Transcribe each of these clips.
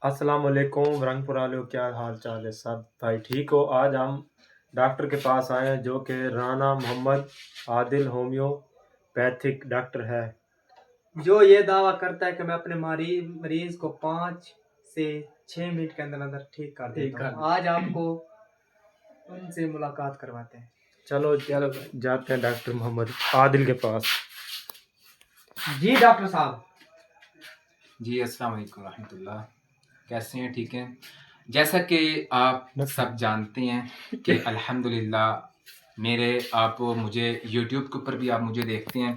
अस्सलाम वालेकुम रंगपुर वालों, क्या हाल चाल है सब भाई? ठीक हो? आज हम डॉक्टर के पास आए हैं जो कि राना मोहम्मद आदिल होम्योपैथिक डॉक्टर है, जो ये दावा करता है कि मैं अपने मरीज को 5 से 6 मिनट के अंदर अंदर ठीक कर देता हूँ। आज आपको उनसे मुलाकात करवाते हैं। चलो जाते हैं डॉक्टर मोहम्मद आदिल के पास। जी डॉक्टर साहब। जी अस्सलाम वालेकुम रहमतुल्लाह। कैसे हैं? ठीक हैं। जैसा कि आप सब जानते हैं कि अल्हम्दुलिल्लाह मुझे यूट्यूब के ऊपर भी आप मुझे देखते हैं।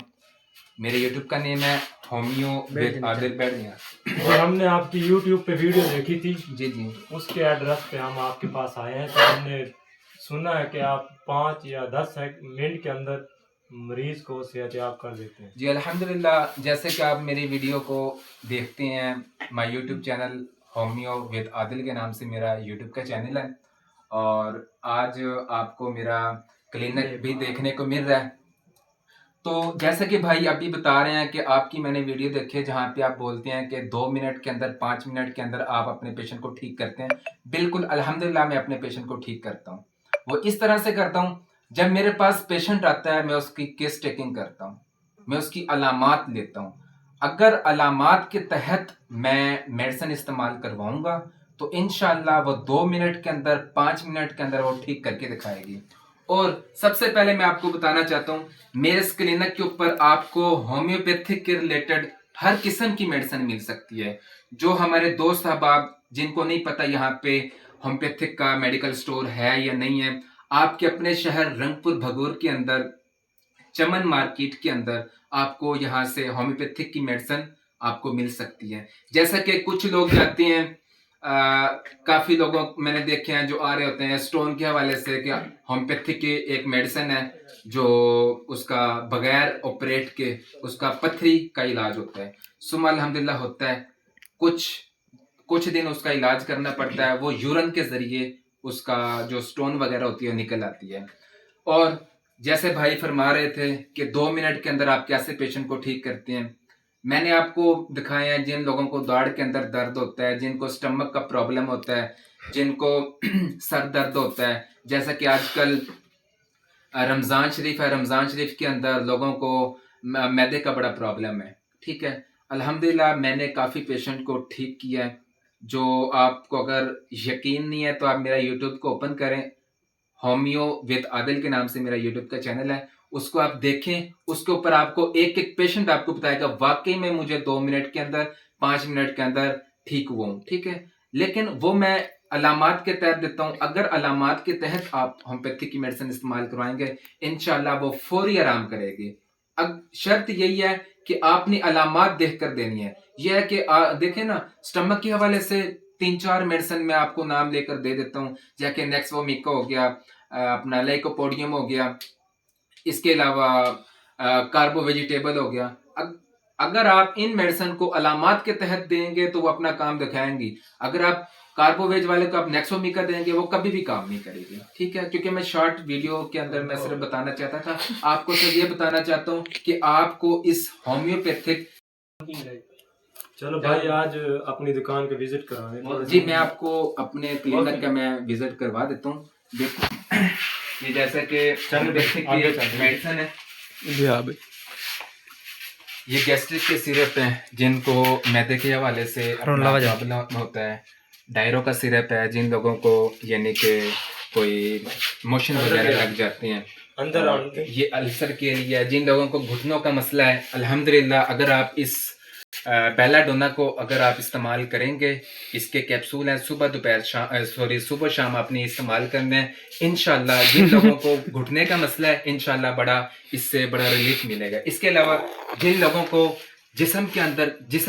मेरे यूट्यूब का नेम है होमियो विद आदिल बैठिया। और हमने आपकी यूट्यूब पे वीडियो देखी थी, जी जी, उसके एड्रेस पे हम आपके पास आए हैं। तो हमने सुना है कि आप 5 या 10 मिनट के अंदर मरीज को सेहतयाब कर देते हैं। जी अल्हम्दुलिल्लाह। जैसे कि आप मेरी वीडियो को देखते हैं, my YouTube channel homeo with Adil के नाम से मेरा यूट्यूब का चैनल है और आज आपको मेरा क्लिनिक भी देखने को मिल रहा है। तो जैसा कि भाई अभी बता रहे हैं कि आपकी मैंने वीडियो देखी है जहाँ पे आप बोलते हैं कि 2 मिनट के अंदर 5 मिनट के अंदर आप अपने पेशेंट को ठीक करते हैं। बिल्कुल अल्हम्दुलिल्लाह मैं अपने पेशेंट को ठीक करता हूँ। वो इस तरह से करता हूँ, जब मेरे पास पेशेंट आता है मैं उसकी केस टेकिंग करता हूँ, मैं उसकी अलामात लेता हूँ। अगर अलामात के तहत मैं मेडिसिन इस्तेमाल करवाऊंगा तो इंशाल्लाह वो 2 मिनट के अंदर 5 मिनट के अंदर वो ठीक करके दिखाएगी। और सबसे पहले मैं आपको बताना चाहता हूँ, मेरे इस क्लिनिक के ऊपर आपको होम्योपैथिक के रिलेटेड हर किस्म की मेडिसिन मिल सकती है। जो हमारे दोस्त अहबाब जिनको नहीं पता यहाँ पे होम्योपैथिक का मेडिकल स्टोर है या नहीं है, आपके अपने शहर रंगपुर भगोर के अंदर चमन मार्केट के अंदर आपको यहाँ से होम्योपैथिक की मेडिसिन आपको मिल सकती है। जैसा कि कुछ लोग जाते हैं, काफी लोगों मैंने देखे हैं जो आ रहे होते हैं स्टोन के हवाले से कि होम्योपैथिक की एक मेडिसिन है जो उसका बगैर ऑपरेट के उसका पथरी का इलाज होता है। सुमा अल्हम्दुलिल्लाह होता है। कुछ कुछ दिन उसका इलाज करना पड़ता है, वो यूरन के जरिए उसका जो स्टोन वगैरह होती है निकल आती है। और जैसे भाई फरमा रहे थे कि 2 मिनट के अंदर आप कैसे पेशेंट को ठीक करते हैं, मैंने आपको दिखाया है जिन लोगों को दाढ़ के अंदर दर्द होता है, जिनको स्टमक का प्रॉब्लम होता है, जिनको सर दर्द होता है। जैसा कि आजकल रमज़ान शरीफ है, रमज़ान शरीफ के अंदर लोगों को मैदे का बड़ा प्रॉब्लम है। ठीक है, अल्हम्दुलिल्लाह मैंने काफ़ी पेशेंट को ठीक किया है। जो आपको अगर यकीन नहीं है तो आप मेरा यूट्यूब को ओपन करें, होमियो विद आदिल के नाम से मेरा यूट्यूब का चैनल है, उसको आप देखें। उसके ऊपर आपको एक एक पेशेंट आपको बताएगा वाकई में मुझे 2 मिनट के अंदर 5 मिनट के अंदर ठीक हुआ हूँ। ठीक है, लेकिन वो मैं अलामात के तहत देता हूँ। अगर अलामात के तहत आप होम्योपैथिक की मेडिसिन इस्तेमाल करवाएंगे इंशाल्लाह वो फौरी आराम करेगी। अब शर्त यही है कि आपने अलामात देखकर देनी है। यह है कि देखें ना, स्टमक के हवाले से 3-4 मेडिसिन मैं आपको नाम लेकर दे देता हूँ, जैसे नेक्सवोमिका हो गया, अपना लाइकोपोडियम हो गया, इसके अलावा कार्बो वेजिटेबल हो गया। अगर आप इन मेडिसिन को अलामात के तहत देंगे तो वो अपना काम दिखाएंगी। अगर आप कार्बोवेज वाले को आप नेक्सोमिका देंगे वो कभी भी काम नहीं करेगी। ठीक है, क्योंकि मैं शॉर्ट वीडियो के अंदर मैं सिर्फ बताना चाहता था, आपको सिर्फ ये बताना चाहता हूँ कि आपको इस होम्योपैथिक। चलो भाई आज अपनी दुकान पे विजिट कराएं। जी मैं आपको अपने क्लिनिक का मैं विजिट करवा देता हूँ। देखो ये जैसा कि मेडिसिन है, ये गैस्ट्रिक के सिरप हैं जिनको मैदे के हवाले से प्रॉब्लम होता है। डायरो का सिरप है जिन लोगों को यानी कि कोई मोशन वगैरह लग जाते हैं अंदर, ये अल्सर के लिए जिन लोगों को घुटनों का मसला है। अल्हम्दुलिल्लाह अगर आप इस बेलाडोना को अगर आप इस्तेमाल करेंगे, इसके कैप्सूल हैं, सुबह दोपहर सुबह शाम आपने इस्तेमाल करना है। इंशाल्लाह जिन लोगों को घुटने का मसला है इंशाल्लाह इससे बड़ा रिलीफ मिलेगा। इसके अलावा जिन लोगों को जिस्म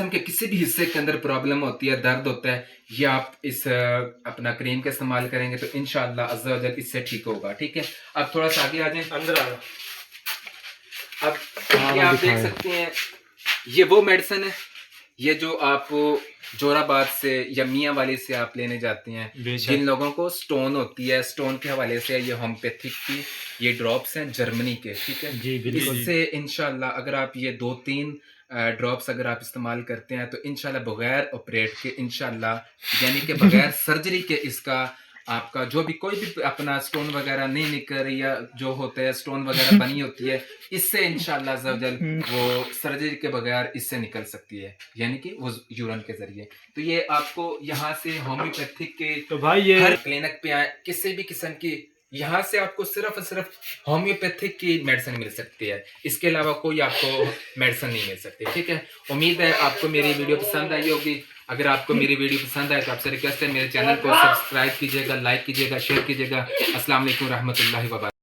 के किसी भी हिस्से के अंदर प्रॉब्लम होती है, दर्द होता है, ये आप इस अपना क्रीम का इस्तेमाल करेंगे तो इंशाल्लाह अज़्ज़ा वजल इससे ठीक होगा। ठीक है, अब थोड़ा सा आगे आ जाए, अंदर आ जाए। अब ये आप देख सकते हैं, ये वो मेडिसिन है, ये जो आप जोराबाद से या मियाँ वाली से आप लेने जाते हैं। जिन लोगों को स्टोन होती है, स्टोन के हवाले से ये होम्योपैथिक की ये ड्रॉप्स हैं जर्मनी के। ठीक है जी, बिल्कुल। इससे इंशाल्लाह अगर आप ये 2-3 ड्रॉप्स अगर आप इस्तेमाल करते हैं तो इंशाल्लाह बगैर ऑपरेट के इंशाल्लाह यानी कि बगैर सर्जरी के इसका आपका जो भी कोई भी अपना स्टोन वगैरह नहीं निकल रही या जो होता है स्टोन वगैरह बनी होती है इससे इंशाल्लाह अज़्ज़ा वजल वो सर्जरी के बगैर इससे निकल सकती है यानी कि वो यूरन के जरिए। तो ये आपको यहाँ से होम्योपैथिक के तो भाई ये हर क्लिनिक पे आए किसी भी किस्म की यहाँ से आपको सिर्फ और सिर्फ होम्योपैथिक की मेडिसिन मिल सकती है, इसके अलावा कोई आपको मेडिसिन नहीं मिल सकती। ठीक है, उम्मीद है आपको मेरी वीडियो पसंद आई होगी। अगर आपको मेरी वीडियो पसंद आए तो आपसे रिक्वेस्ट है मेरे चैनल को सब्सक्राइब कीजिएगा, लाइक कीजिएगा, शेयर कीजिएगा। अस्सलाम वालेकुम रहमतुल्लाहि व बरकातहू।